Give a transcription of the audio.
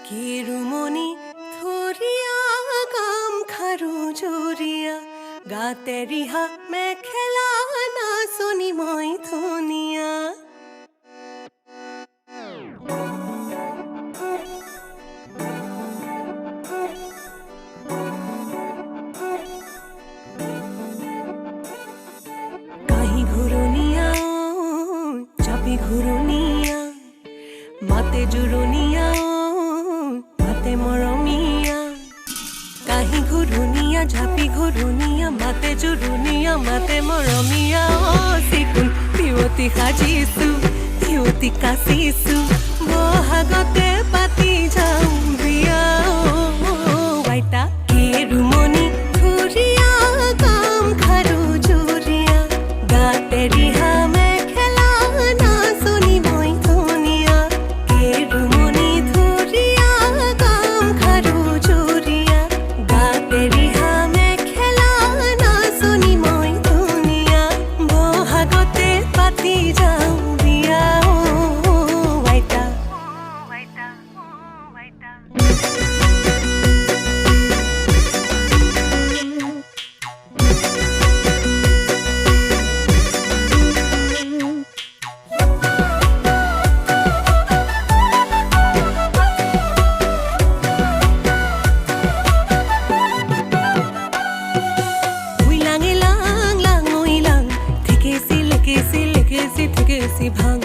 কেৰুমণি থৰিয়া কাম খাৰু জুৰিয়া গাতে ৰিহা মেখেলা নাচনি মই ধুনীয়া কাহি ঘূৰণীয়া চাপি ঘূৰণীয়া মাতে জুৰণীয়া মাতে মৰমীয়া কাহি ঘূৰণীয়া ঝাপি ঘূৰণীয়া মাতে জুৰণীয়া মাতে মৰমীয়া চিকুণ পিয়তি সাজিছো পিয়তি কাচিছো বহাগতে পাতি যাওঁ বিয়া আইতা কেৰুমণি থৰিয়া কাম খাৰু জুৰিয়া গাতে ৰিহা মেখেলা নাচনি মই ধুনীয়া কেৰুমণি থৰিয়া কাম খাৰু জুৰিয়া গাতে ৰিহা মেখেলা নাচনি মই ধুনীয়া বহাগতে পাতি যাওঁ বিয়া আইতা Uilang ilang lang uilang Tikisi likisi likisi tikisi bhang